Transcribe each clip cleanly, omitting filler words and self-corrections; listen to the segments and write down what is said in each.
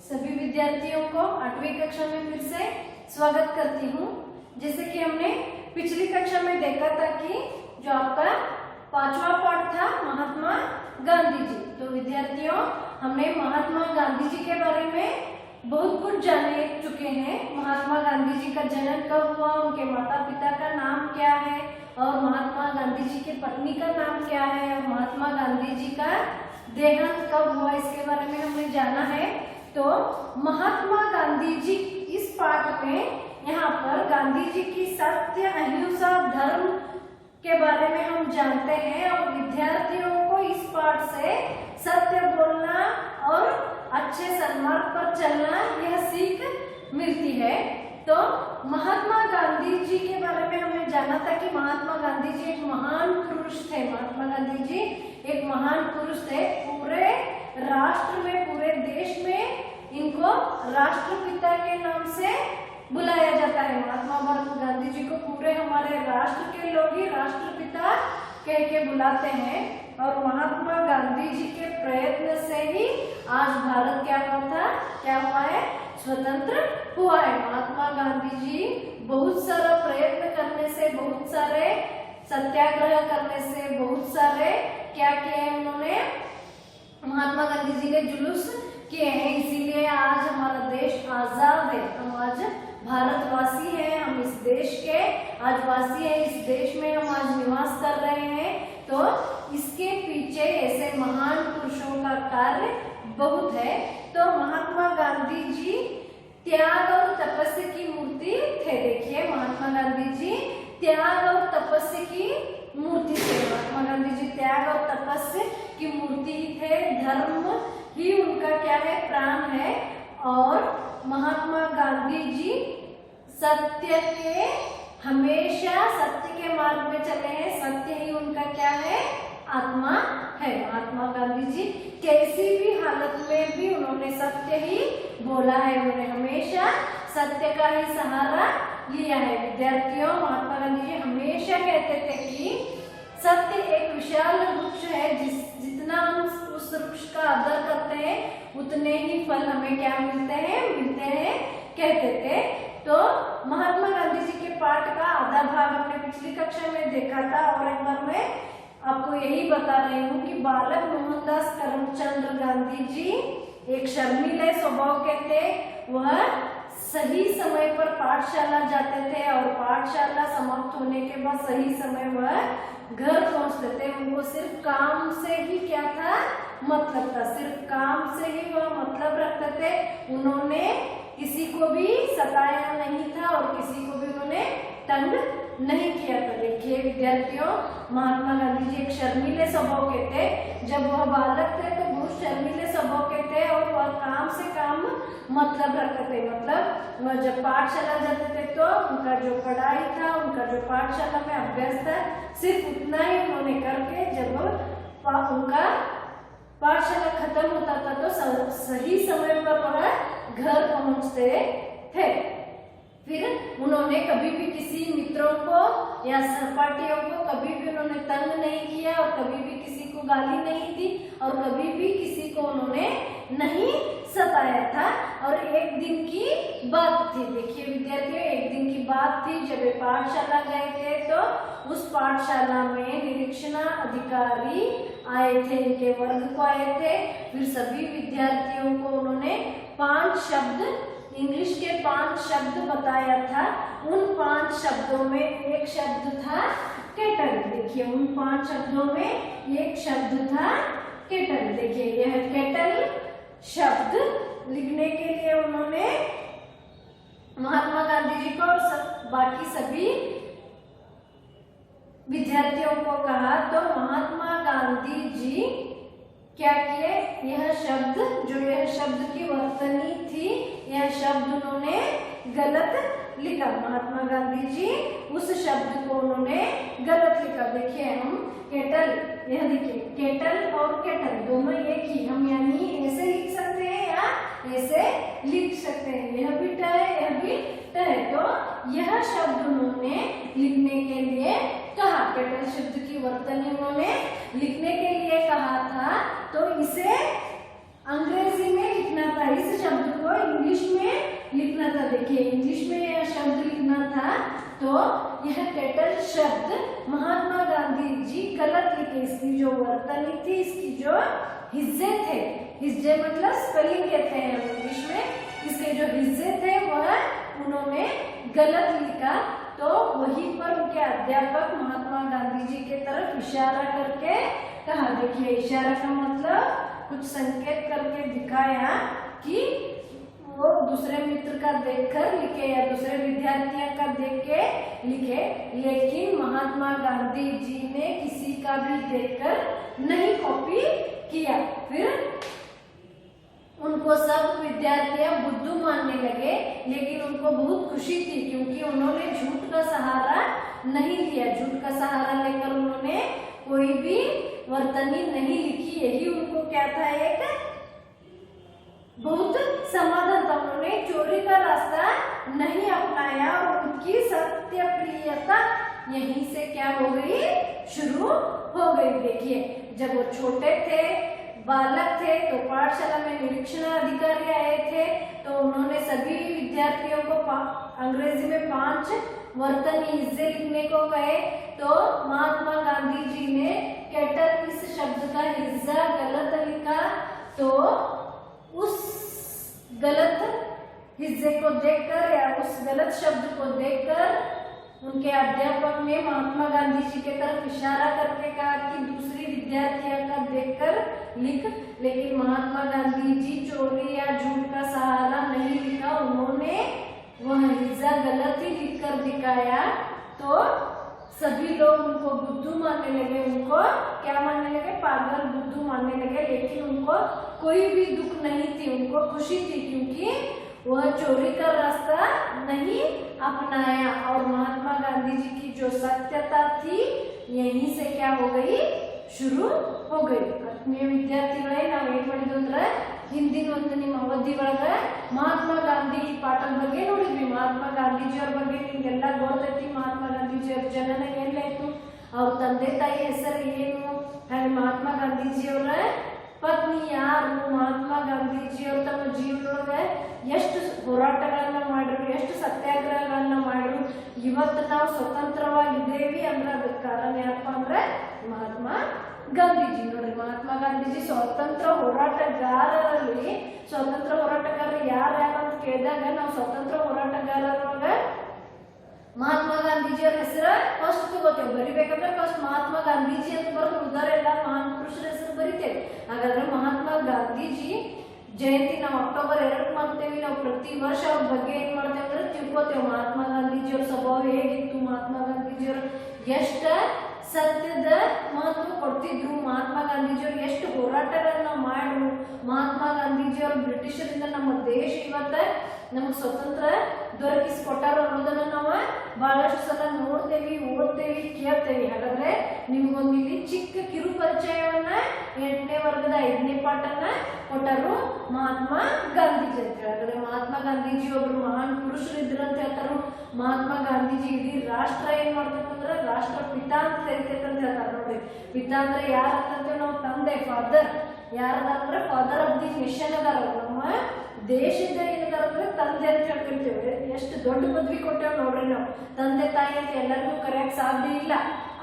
सभी विद्यार्थियों को 8वीं कक्षा में फिर से स्वागत करती हूँ। जैसे कि हमने पिछली कक्षा में देखा था कि जो आपका 5वां पाठ था महात्मा गांधी जी। तो विद्यार्थियों, हमने महात्मा गांधी जी के बारे में बहुत कुछ जाने चुके हैं। महात्मा गांधी जी का जन्म कब हुआ, उनके माता पिता का नाम क्या है, और महात्मा गांधी जी की पत्नी का नाम क्या है, और महात्मा गांधी जी का देहांत कब हुआ, इसके बारे में हमने जाना है। तो महात्मा गांधी जी इस पाठ में यहाँ पर गांधी जी की सत्य, अहिंसा, धर्म के बारे में हम जानते हैं, और विद्यार्थियों को इस पाठ से सत्य बोलना और अच्छे सन्मार्ग पर चलना यह सीख मिलती है। तो महात्मा गांधी जी के बारे में हमने जाना था कि महात्मा गांधी जी एक महान पुरुष थे। महात्मा गांधी जी एक महान पुरुष थे। पूरे राष्ट्र में, पूरे देश में इनको राष्ट्रपिता के नाम से बुलाया जाता है। महात्मा गांधी जी को पूरे हमारे राष्ट्र के लोग ही राष्ट्रपिता कह के बुलाते हैं, और महात्मा गांधी जी के प्रयत्न से ही आज भारत क्या हुआ है, स्वतंत्र हुआ है। महात्मा गांधी जी बहुत सारा प्रयत्न करने से, बहुत सारे सत्याग्रह करने से, बहुत सारे क्या किए हैं उन्होंने, महात्मा गांधी जी ने जुलूस किए हैं। इसीलिए आज हमारा देश आजाद है। हम आज भारतवासी हैं, हम इस देश के आज वासी हैं, इस देश में हम आज निवास कर रहे हैं। तो इसके पीछे ऐसे महान पुरुषों का कार्य बहुत है। तो महात्मा गांधी जी त्याग और तपस्या की मूर्ति थे। देखिए, महात्मा गांधी जी त्याग और तपस्या की मूर्ति थे। महात्मा गांधी जी त्याग और तपस्या की मूर्ति थे। धर्म ही उनका क्या है, प्राण है। और महात्मा गांधी जी सत्य के, हमेशा सत्य के मार्ग में चले हैं। सत्य ही उनका क्या है, आत्मा है। महात्मा गांधी जी कैसी भी हालत में भी उन्होंने सत्य ही बोला है। उन्होंने हमेशा सत्य का ही सहारा लिया है। विद्यार्थियों, महात्मा गांधी जी हमेशा कहते थे कि सत्य एक विशाल वृक्ष है, जितना हम उस वृक्ष का आदर करते हैं उतने ही फल हमें क्या मिलते हैं कहते थे। तो महात्मा गांधी जी के पाठ का आधा भाग हमने पिछली कक्षा में देखा था, और एक बार मैं आपको यही बता रही हूँ कि बालक मोहनदास करमचंद गांधी जी एक शर्मीले स्वभाव के थे। वह सही समय पर पाठशाला जाते थे, और पाठशाला समाप्त होने के बाद सही समय वह घर पहुंचते थे। उनको सिर्फ काम से ही क्या था, मतलब था। सिर्फ काम से ही वह मतलब रखते थे। उन्होंने किसी को भी सताया नहीं था, और किसी को भी उन्होंने तंग नहीं किया था। देखिए विद्यार्थियों, महात्मा गांधी जी एक शर्मीले स्वभाव के थे। जब वह बालक थे तो बहुत शर्मीले स्वभाव के थे, और वह काम से काम मतलब रखते थे। मतलब वह जब पाठशाला जाते थे तो उनका जो पढ़ाई था, उनका जो पाठशाला में अभ्यास था, सिर्फ उतना ही उन्होंने करके जब उनका पाठशाला खत्म होता था तो सही समय पर वह घर पहुंचते थे। फिर उन्होंने कभी भी किसी मित्रों को या सहपाठियों को कभी भी उन्होंने तंग नहीं किया, और कभी भी किसी को गाली नहीं दी, और कभी भी किसी को उन्होंने नहीं सताया था। और एक दिन की बात थी, देखिए विद्यार्थियों, एक दिन की बात थी जब वे पाठशाला गए थे, तो उस पाठशाला में निरीक्षण अधिकारी आए थे, इनके वर्ग को आए थे। फिर सभी विद्यार्थियों को उन्होंने 5 शब्द, इंग्लिश के 5 शब्द बताया था। उन 5 शब्दों में एक शब्द था केटल। देखिए, उन 5 शब्दों में एक शब्द था केटल। देखिए, यह केटल शब्द लिखने के लिए उन्होंने महात्मा गांधी जी को और बाकी सभी विद्यार्थियों को कहा। तो महात्मा गांधी जी क्या किए, यह शब्द की वर्तनी थी, यह शब्द उन्होंने गलत लिखा। महात्मा गांधी जी उस शब्द को उन्होंने गलत लिखा। देखिए, हम केटल, यह देखिए केटल और केटल दोनों एक ही, हम यानी ऐसे लिख सकते हैं या ऐसे लिख सकते हैं। यह भी ट है, यह भी ट है। तो यह शब्द उन्होंने लिखने के लिए कहा। केटल शब्द की वर्तनी उन्होंने लिखने के लिए कहा था। तो इसे अंग्रेजी में लिखना था, इस शब्द को लिखना था। देखिए इंग्लिश में यह शब्द लिखना था, तो यह टेटर शब्द महात्मा गांधी जी गलत लिखे। इसकी जो वर्तनी थी, इसकी जो हिस्से थे, हिस्से मतलब स्पेलिंग कहते हैं इंग्लिश में, इसके जो हिस्से थे वह उन्होंने गलत लिखा। तो वहीं पर उनके अध्यापक महात्मा गांधी जी के तरफ इशारा करके कहा। देखिए इशारा का मतलब कुछ संकेत करके दिखाया कि वो दूसरे मित्र का देखकर लिखे या दूसरे विद्यार्थियों का देख के लिखे, लेकिन महात्मा गांधी जी ने किसी का भी देखकर नहीं कॉपी किया। फिर उनको सब विद्यार्थी बुद्धू मानने लगे, लेकिन उनको बहुत खुशी थी क्योंकि उन्होंने झूठ का सहारा नहीं लिया। झूठ का सहारा लेकर उन्होंने कोई भी वर्तनी नहीं लिखी। यही उनको क्या था, एक बहुत समाधान था। उन्होंने चोरी का रास्ता नहीं अपनाया और उनकी सत्य प्रियता यहीं से क्या हो गई, शुरू हो गई। देखिए जब वो छोटे थे, बालक थे, तो पाठशाला में निरीक्षण अधिकारी आए थे, तो उन्होंने सभी विद्यार्थियों को अंग्रेजी में 5 वर्तनी हिस्से लिखने को कहे। तो महात्मा गांधी जी ने कैटर इस शब्द का हिस्सा गलत लिखा। तो उस गलत हिस्से को देखकर या उस गलत शब्द को देखकर उनके अध्यापक ने महात्मा गांधी जी के तरफ इशारा करके कहा कि दूसरी विद्यार्थियों का देखकर लिख, लेकिन महात्मा गांधी जी चोरी या झूठ का सहारा नहीं लिखा। उन्होंने वह हिस्सा गलत ही लिखकर दिखाया। तो सभी लोग उनको बुद्धू मानने लगे, उनको क्या मानने लगे, पागल बुद्धू मानने लगे। लेकिन उनको कोई भी दुख नहीं थी, उनको खुशी थी क्योंकि वह चोरी का रास्ता नहीं अपनाया। और महात्मा गांधी जी की जो सत्यता थी यहीं से क्या हो गई, शुरू हो गई। आत्मीय विद्याರ್ಥಿಗಳೇ, ನಾವು ಏನು ಮಾಡಿದ್ವಿ ಅಂದ್ರೆ ಹಿಂದಿನ ಒಂದು ನಿಮ್ಮ ಅವಧಿ ಒಳಗೆ ಮಹಾತ್ಮ ಗಾಂಧಿ ಪಾಠದ ಬಗ್ಗೆ ನೋಡಿದ್ವಿ। ಮಹಾತ್ಮ ಗಾಂಧೀಜಿಯವರ ಬಗ್ಗೆ ನಿಮಗೆಲ್ಲ ಗೊತ್ತೈತಿ। ಮಹಾತ್ಮ ಗಾಂಧೀಜಿಯವರ ಜನನ ಎಲ್ಲಾಯ್ತು, ಅವ್ರ ತಂದೆ ತಾಯಿ ಹೆಸರು ಏನು, ಹಾಗೆ ಮಹಾತ್ಮ ಗಾಂಧೀಜಿಯವರ ಪತ್ನಿ ಯಾರು, ಮಹಾತ್ಮ ಗಾಂಧೀಜಿಯವರು ತಮ್ಮ ಜೀವನದೊಳಗೆ ಎಷ್ಟು ಹೋರಾಟಗಳನ್ನ ಮಾಡಿದ್ರು, ಎಷ್ಟು ಸತ್ಯಾಗ್ರಹಗಳನ್ನ ಮಾಡಿದ್ರು। ಇವತ್ತು ನಾವು ಸ್ವತಂತ್ರವಾಗಿದ್ದೇವೆ ಅಂದ್ರೆ ಅದಕ್ಕೆ ಕಾರಣ ಯಾರಪ್ಪ ಅಂದ್ರೆ ಮಹಾತ್ಮ ಗಾಂಧೀಜಿ। ನೋಡ್ರಿ, ಮಹಾತ್ಮ ಗಾಂಧೀಜಿ ಸ್ವತಂತ್ರ ಹೋರಾಟಗಾರರಲ್ಲಿ, ಸ್ವತಂತ್ರ ಹೋರಾಟಗಾರರು ಯಾರ್ಯಾರು ಅಂತ ಕೇಳಿದಾಗ ನಾವು ಸ್ವತಂತ್ರ ಹೋರಾಟಗಾರರೊಳಗ ಮಹಾತ್ಮ ಗಾಂಧೀಜಿಯವರ ಹೆಸರು ಫಸ್ಟ್ ತಗೋತೇವೆ। ಬರಿಬೇಕಂದ್ರೆ ಫಸ್ಟ್ ಮಹಾತ್ಮ ಗಾಂಧೀಜಿ ಅಂತ ಬರೋದು, ಉದಾಹರಣೆ ಮಹಾನ್ ಪುರುಷರ ಹೆಸರು ಬರಿತೇವೆ। ಹಾಗಾದ್ರೆ ಮಹಾತ್ಮ ಗಾಂಧೀಜಿ ಜಯಂತಿ ನಾವು ಅಕ್ಟೋಬರ್ 2 ಮಾಡ್ತೇವೆ। ನಾವು ಪ್ರತಿ ವರ್ಷ ಅವ್ರ ಬಗ್ಗೆ ಏನ್ ಮಾಡ್ತೇವೆ ಅಂದ್ರೆ ತಿಳ್ಕೊತೇವೆ। ಮಹಾತ್ಮ ಗಾಂಧೀಜಿಯವರ ಸ್ವಭಾವ ಹೇಗಿತ್ತು, ಮಹಾತ್ಮ ಗಾಂಧೀಜಿಯವರು ಎಷ್ಟ ಸತ್ಯದ ಮಹತ್ವ ಕೊಡ್ತಿದ್ರು, ಮಹಾತ್ಮ ಗಾಂಧೀಜಿಯವರು ಎಷ್ಟು ಹೋರಾಟಗಳನ್ನ ಮಾಡಿದ್ರು, ಮಹಾತ್ಮ ಗಾಂಧೀಜಿಯವರು ಬ್ರಿಟಿಷರಿಂದ ನಮ್ಮ ದೇಶ ಇವತ್ತ ನಮಗೆ ಸ್ವತಂತ್ರ ದೊರಕಿಸಿಕೊಟ್ಟಾರ ಅನ್ನೋದನ್ನ ನಾವು ಬಹಳಷ್ಟು ಸಲ ನೋಡ್ತೇವಿ, ಓದ್ತೇವಿ, ಕೇಳ್ತೇವಿ। ಹಾಗಾದ್ರೆ ನಿಮ್ಗೊಂದು ಇಲ್ಲಿ ಚಿಕ್ಕ ಕಿರು ಪರಿಚಯವನ್ನ 8ನೇ ವರ್ಗದ 5ನೇ ಪಾಠನ ಕೊಟ್ಟರು ಮಹಾತ್ಮ ಗಾಂಧೀಜಿ ಅಂತ ಹೇಳಿ। ಹಾಗಾದ್ರೆ ಮಹಾತ್ಮ ಗಾಂಧೀಜಿ ಒಬ್ರು ಮಹಾನ್ ಪುರುಷರು ಇದ್ರು ಅಂತ ಹೇಳ್ತಾರು। ಮಹಾತ್ಮ ಗಾಂಧೀಜಿ ಇಡೀ ರಾಷ್ಟ್ರ ಏನ್ ಮಾಡ್ತಂದ್ರೆ ರಾಷ್ಟ್ರ ಪಿತಾ ಅಂತ ಕರಿತೈತೆ ಅಂತ ಹೇಳ್ತಾರೆ। ನೋಡ್ರಿ, ಪಿತಾ ಅಂದ್ರೆ ಯಾರಂತಂದ್ರೆ ನಾವು ತಂದೆ, ಫಾದರ್ ಯಾರದಾರಂದ್ರೆ ಫಾದರ್ ಆಫ್ ದಿ ನೇಷನ್ ಅದಾರ। ನಮ್ಮ ದೇಶದ ಏನದಾರಂದ್ರೆ ತಂದೆ ಅಂತ ಹೇಳ್ಕೊಳ್ತೇವೆ। ಎಷ್ಟು ದೊಡ್ಡ ಪದವಿ ಕೊಟ್ಟೇವೆ ನೋಡ್ರಿ ನಾವು, ತಂದೆ ತಾಯಿ ಅಂತ ಎಲ್ಲರಿಗೂ ಕರೆಯಕ್ ಸಾಧ್ಯ ಇಲ್ಲ,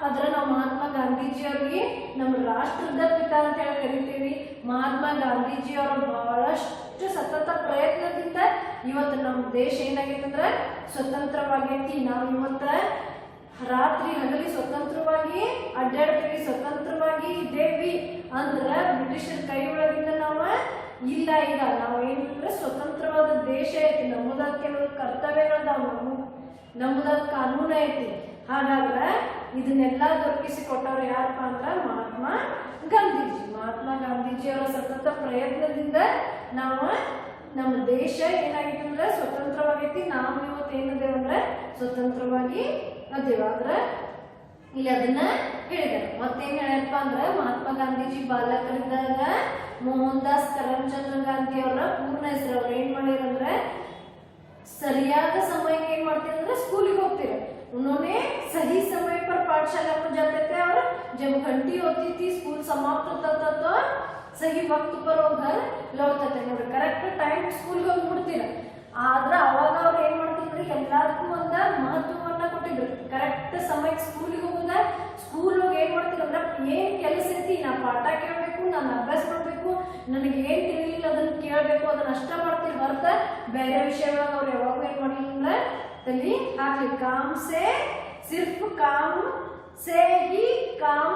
ಆದ್ರೆ ನಾವು ಮಹಾತ್ಮ ಗಾಂಧೀಜಿಯವ್ರಿಗೆ ನಮ್ಮ ರಾಷ್ಟ್ರದ ಪಿತಾ ಅಂತ ಹೇಳಿ ಕರಿತೀವಿ। ಮಹಾತ್ಮ ಗಾಂಧೀಜಿಯವರು ಬಹಳಷ್ಟು ಸತತ ಪ್ರಯತ್ನದಿಂದ ಇವತ್ತು ನಮ್ಮ ದೇಶ ಏನಾಗೈತೆ ಅಂದ್ರೆ ಸ್ವತಂತ್ರವಾಗೈತಿ। ನಾವು ಇವತ್ತ ರಾತ್ರಿ ಹಗಲಿ ಸ್ವತಂತ್ರವಾಗಿ ಅಡ್ಡಾಡ್ತೀವಿ, ಸ್ವತಂತ್ರವಾಗಿ ಇದ್ದೇವಿ ಅಂದ್ರ ಬ್ರಿಟಿಷರ ಕೈ ಒಳಗಿಂದ ನಾವು ಇಲ್ಲ। ಈಗ ನಾವು ಏನಂದ್ರೆ ಸ್ವತಂತ್ರವಾದ ದೇಶ ಐತಿ, ನಮ್ಮದಾದ ಕೆಲವು ಕರ್ತವ್ಯಗಳದಾವ, ನಮ್ಮದಾದ ಕಾನೂನು ಐತಿ। ಹಾಗಾದ್ರೆ ಇದನ್ನೆಲ್ಲ ದೊರಕಿಸಿ ಕೊಟ್ಟವ್ರು ಯಾರಪ್ಪ ಅಂದ್ರೆ ಮಹಾತ್ಮ ಗಾಂಧೀಜಿ। ಮಹಾತ್ಮ ಗಾಂಧೀಜಿಯವರ ಸತತ ಪ್ರಯತ್ನದಿಂದ ನಾವು ನಮ್ಮ ದೇಶ ಏನಾಗಿತ್ತು ಅಂದ್ರೆ ಸ್ವತಂತ್ರವಾಗೈತಿ। ನಾವು ಇವತ್ತು ಏನಿದ್ದೇವೆ ಅಂದ್ರೆ ಸ್ವತಂತ್ರವಾಗಿ ಅದೇವ ಅಂದ್ರೆ ಇಲ್ಲಿ ಅದನ್ನ ಹೇಳಿದ್ದಾರೆ। ಮತ್ತೇನ್ ಹೇಳ್ಯಪ್ಪ ಅಂದ್ರೆ ಮಹಾತ್ಮ ಗಾಂಧೀಜಿ ಬಾಲಕರಿದ್ದಾಗ ಮೋಹನ್ ದಾಸ್ ಕರಮ್ಚಂದ್ರ ಗಾಂಧಿ ಅವರ ಪೂರ್ಣ ಹೆಸರು ಅವ್ರು ಏನ್ ಮಾಡಿರಂದ್ರೆ ಸರಿಯಾದ ಸಮಯಕ್ಕೆ ಏನ್ ಮಾಡ್ತೀರ ಅಂದ್ರೆ ಸ್ಕೂಲಿಗೆ ಹೋಗ್ತೀರ। उन्होंने सही समय पर पाठशाला को जाते थे और जब घंटी होती थी स्कूल समाप्त होता था तो सही वक्त पर वो घर लौटते थे। ನೋಡಿ, ಕರೆಕ್ಟ್ ಟೈಮ್ ಸ್ಕೂಲ್ಗೆ ಹೋಗಿ ಮುಟ್ತೀರ। ಆದ್ರೆ ಅವಾಗ ಅವ್ರು ಏನ್ ಮಾಡ್ತಿದ್ರು, ಎಲ್ಲದಕ್ಕೂ ಒಂದ ಮಹತ್ವವನ್ನ ಕೊಟ್ಟಿದ್ರು. ಕರೆಕ್ಟ್ ಸಮಯಕ್ಕೆ ಸ್ಕೂಲಿಗೆ ಹೋಗುದ, ಸ್ಕೂಲ್ ಹೋಗಿ ಏನ್ ಮಾಡ್ತಿದ್ರು ಅಂದ್ರೆ ಏನ್ ಕೆಲಸ ಐತಿ, ನಾ ಪಾಠ ಕೇಳಬೇಕು, ನಾನು ಅಭ್ಯಾಸ ಮಾಡ್ಬೇಕು, ನನಗೆ ಏನ್ ತಿಳಿಲಿಲ್ಲ ಅದನ್ನ ಕೇಳಬೇಕು, ಅದನ್ನ ಅಷ್ಟ ಮಾಡ್ತಿದ್ರು ಹೊರತ ಬೇರೆ ವಿಷಯವಾಗ ಅವ್ರು ಯಾವಾಗ ಏನ್ ಮಾಡ್ಲಿಲ್ಲ ಅಂದ್ರೆ तली हाकि काम से सिर्फ काम से ही काम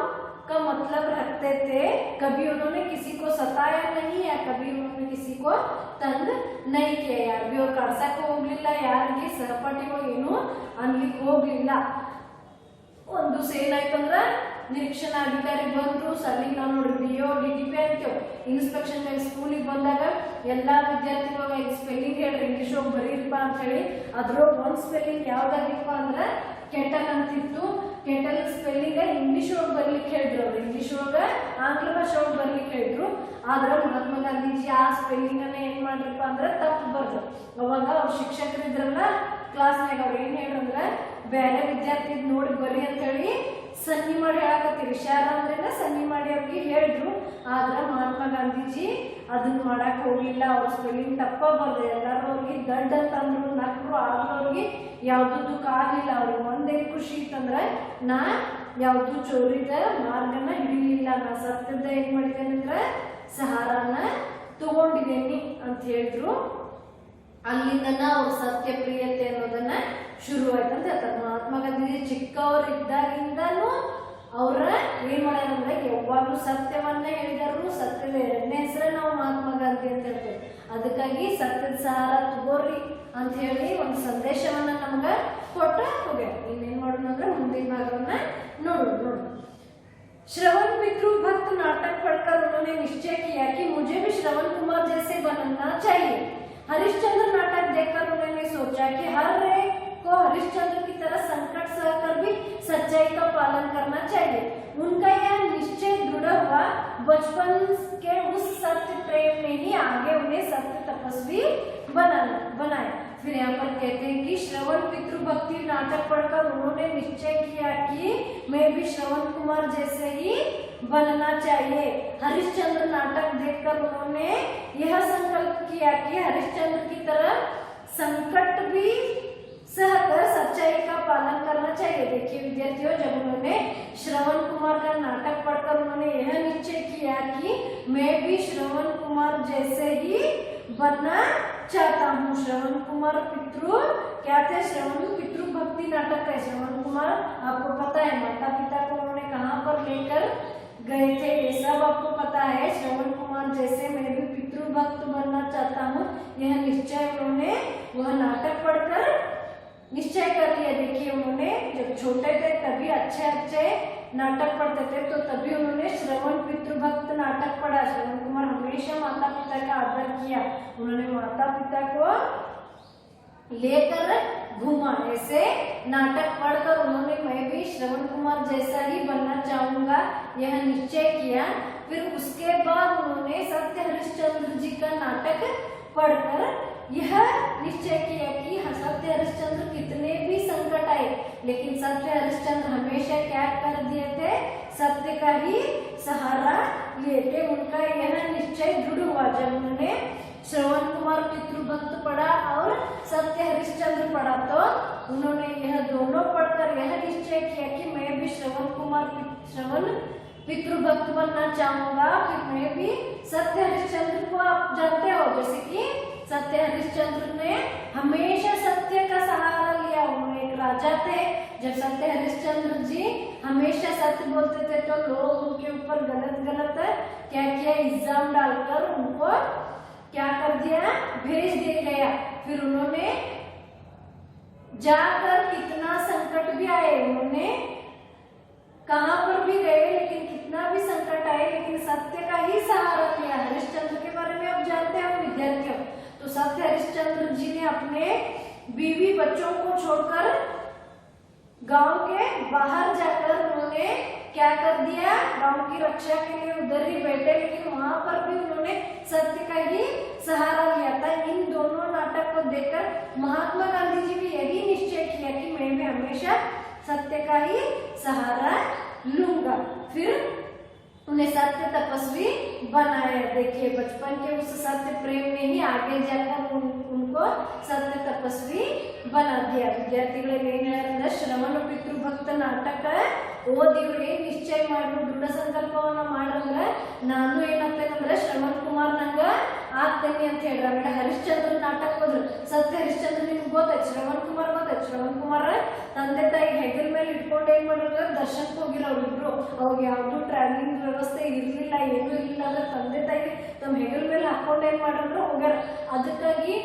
का मतलब रखते थे। कभी उन्होंने किसी को सताया नहीं या कभी उन्होंने किसी को तंग नहीं किया। यार भी और कड़सक ಹೋಗ್ಲಿಲ್ಲ, ಯಾರಿಗೆ ಸಹಪಾಠಿಗಳು ಏನು ಅನ್ಲಿಕ್ಕೆ ಹೋಗ್ಲಿಲ್ಲ. ಒಂದು ದಿವಸ ಏನಾಯ್ತಂದ್ರೆ ನಿರೀಕ್ಷಣಾ ಅಧಿಕಾರಿ ಬಂದ್ರು. ಸಲ್ಲಿಗೆ ನಾವು ನೋಡಿ ಡಿಒ ಡಿಟಿಪಿ ಅಂತೇವೆ, ಇನ್ಸ್ಪೆಕ್ಷನ್ ಮೇಲೆ ಸ್ಕೂಲಿಗೆ ಬಂದಾಗ ಎಲ್ಲಾ ವಿದ್ಯಾರ್ಥಿಗಳಿಗೆ ಸ್ಪೆಲ್ಲಿಂಗ್ ಹೇಳ್ರಿ, ಇಂಗ್ಲಿಷ್ ಹೋಗಿ ಬರೀರಿಪ್ಪ ಅಂತ ಹೇಳಿ ಅದ್ರೊಳಗೆ ಒಂದು ಸ್ಪೆಲ್ಲಿಂಗ್ ಯಾವ್ದಾಗಿಪ್ಪ ಅಂದ್ರೆ ಕೆಟಲ್ ಅಂತಿತ್ತು. ಕೆಟಲ್ ಸ್ಪೆಲ್ಲಿಂಗ್ ಇಂಗ್ಲಿಷ್ ಒಳಗೆ ಬರ್ಲಿಕ್ಕೆ ಹೇಳಿದ್ರು, ಅವ್ರು ಇಂಗ್ಲಿಷ್ ಒಳಗ ಆಂಗ್ಲ ಭಾಷೆ ಒಳಗೆ ಬರ್ಲಿಕ್ಕೆ ಹೇಳಿದ್ರು. ಆದ್ರೆ ಮಹಾತ್ಮ ಗಾಂಧೀಜಿ ಆ ಸ್ಪೆಲ್ಲಿಂಗ್ ಅನ್ನ ಏನ್ ಮಾಡ್ರಪ್ಪ ಅಂದ್ರೆ ತಪ್ಪು ಬರ್ದು. ಅವಾಗ ಅವ್ರ ಶಿಕ್ಷಕರಿದ್ರಲ್ಲ ಕ್ಲಾಸ್ನಾಗ ಅವ್ರು ಏನ್ ಹೇಳ್ರಂದ್ರ ಬೇರೆ ವಿದ್ಯಾರ್ಥಿ ನೋಡಿ ಬರ್ರಿ ಅಂತ ಹೇಳಿ ಸನ್ನಿ ಮಾಡಿ ಹೇಳಕತ್ತೀರಿ, ಶಾರ ಅಂದ್ರೆ ಸನ್ನಿ ಮಾಡಿ ಅವ್ರಿಗೆ ಹೇಳಿದ್ರು. ಆದ್ರ ಮಹಾತ್ಮ ಗಾಂಧೀಜಿ ಅದನ್ನ ಮಾಡಕ್ ಹೋಗ್ಲಿಲ್ಲ. ಅವ್ರ ಸ್ಪೆಲ್ಲಿಂಗ್ ತಪ್ಪ ಬರ್ದು ಎಲ್ಲಾರು ಅವ್ರಿಗೆ ದಡ್ಡ ಅಂತಂದ್ರು, ನಕ್ರು. ಆದ್ರೂ ಅವ್ರಿಗೆ ಯಾವ್ದು ದುಃಖ ಆಗ್ಲಿಲ್ಲ. ಅವ್ರಿಗೆ ಒಂದೇ ಖುಷಿ ಇತ್ತಂದ್ರ ನಾ ಯಾವ್ದು ಚೋರಿದ ಮಾರ್ಗನ ಹಿಡಿಲಿಲ್ಲ, ನಾ ಸತ್ಯದ ಏನ್ ಮಾಡಿದ್ದೇನೆ ಅಂದ್ರ ಸಹಾರನ ತಗೊಂಡಿದ್ದೇನೆ ಅಂತ ಹೇಳಿದ್ರು. ಅಲ್ಲಿಂದನ ಅವ್ರ ಸತ್ಯ ಪ್ರಿಯತೆ ಅನ್ನೋದನ್ನ ಶುರುವಾಯ್ತು ಅಂತ ಹೇಳ್ತಾರೆ. ಮಹಾತ್ಮ ಗಾಂಧೀಜಿ ಚಿಕ್ಕವರಿದ್ದಾಗಿಂದನೂ ಅವ್ರ ಏನ್ ಮಾಡ್ಯಾರಂದ್ರೆ ಯಾವಾಗ್ಲೂ ಸತ್ಯವನ್ನ ಹೇಳಿದರು. ಸತ್ಯದ ಎರಡನೇ ಹೆಸರೇ ನಾವು ಮಹಾತ್ಮ ಗಾಂಧಿ ಅಂತ ಹೇಳ್ತೇವೆ. ಅದಕ್ಕಾಗಿ ಸತ್ಯದ ಸಹಾರ ತಗೋರಿ ಅಂತ ಹೇಳಿ ಒಂದು ಸಂದೇಶವನ್ನ ನಮ್ಗ ಕೊಟ್ಟ ಹೋಗ್ಯಾರ. ಇನ್ನೇನ್ ಮಾಡೋಣ ಅಂದ್ರೆ ಮುಂದಿನ ಭಾಗವನ್ನ ನೋಡು. श्रवण पितृ भक्त नाटक पढ़कर उन्होंने निश्चय किया कि मुझे भी श्रवण कुमार जैसे बनना चाहिए। हरिश्चंद्र नाटक देखकर उन्होंने सोचा कि हर एक को हरिश्चंद्र की तरह संकट सहकर भी सच्चाई का पालन करना चाहिए। उनका यह निश्चय दृढ़ हुआ। बचपन के उस सत्य प्रेम ने ही आगे उन्हें सत्य तपस्वी बनाया। फिर यहाँ पर कहते हैं कि श्रवण पितृ भक्ति नाटक पढ़कर उन्होंने निश्चय किया कि मैं भी श्रवण कुमार जैसे ही बनना चाहिए। हरिश्चंद्र नाटक देखकर उन्होंने यह संकल्प किया कि हरिश्चंद्र की तरह संकट भी सहकर सच्चाई का पालन करना चाहिए। देखिए विद्यार्थियों, जब उन्होंने श्रवण कुमार का नाटक पढ़कर उन्होंने यह निश्चय किया कि मैं भी श्रवण कुमार जैसे ही बनना चाहता हूँ। श्रवण कुमार पितृ क्या थे? श्रवण पितृ भक्ति नाटक है। श्रवण कुमार आपको पता है माता पिता को उन्होंने कहाँ पर लेकर गए थे, ये सब आपको पता है। श्रवण कुमार जैसे मैं भी पितृ भक्त बनना चाहता हूँ, यह निश्चय उन्होंने वह नाटक पढ़कर निश्चय कर लिया। देखिए उन्होंने जब छोटे थे तभी अच्छे नाटक पढ़ते थे, तो तभी उन्होंने श्रवण पितृभक्त नाटक पढ़ा। श्रवण कुमार हमेशा माता पिता का आदर किया। उन्होंने माता पिता को लेकर घूमा। ऐसे नाटक पढ़कर उन्होंने मैं भी श्रवण कुमार जैसा ही बनना चाहूंगा यह निश्चय किया। फिर उसके बाद उन्होंने सत्य हरिश्चंद्र जी का नाटक पढ़कर यह निश्चय किया कि सत्य हरिश्चंद्र कितने भी संकट आए, लेकिन सत्य हरिश्चंद्र हमेशा क्या कर दिए थे? सत्य का ही सहारा लिए थे। उनका यह निश्चय दृढ़ हुआ जब उन्होंने श्रवण कुमार पितृभक्त पढ़ा और सत्य हरिश्चंद्र पढ़ा, तो उन्होंने यह दोनों पढ़कर यह निश्चय किया कि मैं भी श्रवण पितृभक्त बनना चाहूंगा। फिर मैं भी सत्य हरिश्चंद्र को आप जानते हो, जैसे कि सत्य हरिश्चंद्र ने हमेशा सत्य का सहारा लिया। उन्होंने एक राजा थे, जब सत्य हरिश्चंद्र जी हमेशा सत्य बोलते थे तो लोग उनके ऊपर गलत क्या किया, इल्जाम डालकर उनको क्या कर दिया, भेज दिया गया। फिर उन्होंने जाकर कितना संकट भी आए, उन्होंने कहां पर भी गए, लेकिन कितना भी संकट आए, लेकिन सत्य का ही सहारा लिया। हरिश्चंद्र के बारे में आप जानते हो विद्यार्थियों, तो सत्य हरिश्चंद्र जी ने अपने बीवी बच्चों को छोड़कर गांव के बाहर जाकर उन्होंने क्या कर दिया, गांव की रक्षा के लिए उधर ही बैठे, लेकिन वहां पर भी उन्होंने सत्य का ही सहारा लिया था। इन दोनों नाटक को देखकर महात्मा गांधी जी भी यही निश्चय किया कि मैं भी हमेशा सत्य का ही सहारा लूंगा। फिर अपने सत्य तपस्वी बनाया। देखिए बचपन के उस सत्य प्रेम ने ही आगे जाकर उनको सत्य तपस्वी बना दिया। ವಿದ್ಯಾರ್ಥಿಗಳೇ ಏನ್ ಹೇಳ್ತಾರೆ, ಶ್ರವಣ ಪಿತೃಭಕ್ತ ನಾಟಕ ಓದಿ ಇವ್ರು ಏನ್ ನಿಶ್ಚಯ ಮಾಡಿದ್ರು, ದೃಢ ಸಂಕಲ್ಪವನ್ನ ಮಾಡ್ರಂದ್ರೆ ನಾನು ಏನಾಗ್ತೇನಂದ್ರೆ ಶ್ರವಣ್ ಕುಮಾರ್ ನಂಗ ಆಗ್ತೇನೆ ಅಂತ ಹೇಳ್ರ. ಆಮೇಲೆ ಹರಿಶ್ಚಂದ್ರ ನಾಟಕ ಹೋದ್ರು. ಸತ್ಯ ಹರಿಶ್ಚಂದ್ರ ನಿಮ್ಗೆ ಗೊತ್ತಾಯ್ತು, ಶ್ರವಣ್ ಕುಮಾರ್ ಗೊತ್ತಾಯ್ತು. ಶ್ರವಣ್ ಕುಮಾರ್ ತಂದೆ ತಾಯಿ ಹೆಗಲ ಮೇಲೆ ಇಟ್ಕೊಂಡು ಏನ್ ಮಾಡಿದ್ರು, ದರ್ಶನಕ್ಕೆ ಹೋಗಿರೋರು ಇಬ್ರು. ಅವ್ರಿಗೆ ಯಾವ್ದು ಟ್ರಾವೆಲಿಂಗ್ ವ್ಯವಸ್ಥೆ ಇರ್ಲಿಲ್ಲ, ಏನೂ ಇರ್ಲಿಲ್ಲ. ಅಂದ್ರೆ ತಂದೆ ತಾಯಿ ತಮ್ಮ ಹೆಗಲ ಮೇಲೆ ಹಾಕೊಂಡು ಏನ್ ಮಾಡಿದ್ರು ಹೋಗ್ಯಾರ. ಅದಕ್ಕಾಗಿ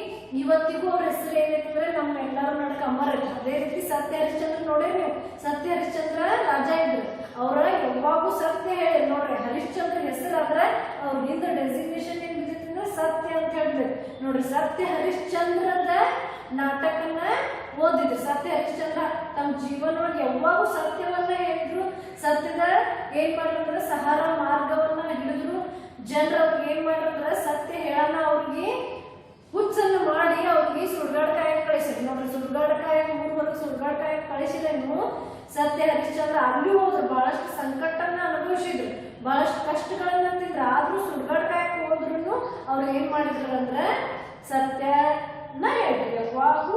ಇವತ್ತಿಗೂ ಅವ್ರ ಹೆಸರು ಏನೈತಂದ್ರೆ ನಮ್ಮ ಎಲ್ಲರೂ ನಡಕ ಅಮರ ಐತೆ. ಅದೇ ರೀತಿ ಸತ್ಯ ಹರಿಶ್ಚಂದ್ರ ನೋಡ್ರಿ ನೀವು, ಸತ್ಯ ಹರಿಶ್ಚಂದ್ರ ರಾಜ ಇದ್ರು. ಅವ್ರ ಯಾವಾಗೂ ಸತ್ಯ ಹೇಳಿ ನೋಡ್ರಿ, ಹರಿಶ್ಚಂದ್ರ ಹೆಸರಾದ್ರೆ ಅವ್ರಿಂದ ಡೆಸಿಗ್ನೇಷನ್ ಏನ್ ಬಿದ್ದೈತಂದ್ರೆ ಸತ್ಯ ಅಂತ ಹೇಳಿದ್ರು ನೋಡ್ರಿ. ಸತ್ಯ ಹರಿಶ್ಚಂದ್ರದ ನಾಟಕನ ಓದಿದ್ರು. ಸತ್ಯ ಹರಿಶ್ಚಂದ್ರ ತಮ್ಮ ಜೀವನವಾಗಿ ಯಾವಾಗೂ ಸತ್ಯವನ್ನ ಹೇಳಿದ್ರು. ಸತ್ಯದ ಏನ್ ಮಾಡಿದ್ರೆ ಸಹಾರ ಮಾರ್ಗವನ್ನ ಹಿಡಿದ್ರು. ಜನರವ್ರಿಗೆ ಏನ್ ಮಾಡಿದ್ರೆ ಸತ್ಯ ಹೇಳೋಣ ಅವ್ರಿಗೆ ಹುಚ್ಚನ್ನು ಮಾಡಿ ಅವ್ರಿಗೆ ಸುಡ್ಗಾಡ್ಕಾಯ ಕಳಿಸಿದ್ರು ನೋಡ್ರಿ. ಸುಡ್ಗಾಡ್ಕಾಯ 3 ವರ್ಷ ಸುಡ್ಗಾಡ್ಕಾಯ ಕಳಿಸಿದ್ರೇನು ಸತ್ಯ ಹರಿಶ್ಚಂದ್ರ ಅಲ್ಲಿ ಹೋದ್ರು. ಬಹಳಷ್ಟು ಸಂಕಟನ್ನ ಅನುಭವಿಸಿದ್ರು, ಬಹಳಷ್ಟು ಕಷ್ಟಗಳನ್ನ ತಿಂದ್ರು. ಆದ್ರೂ ಸುಡ್ಗಾಡ್ಕಾಯಕ್ಕೆ ಹೋದ್ರು ಅವ್ರು ಏನ್ ಮಾಡಿದ್ರು ಅಂದ್ರೆ ಸತ್ಯನ ಹೇಳಿದ್ರು. ಯಾವಾಗೂ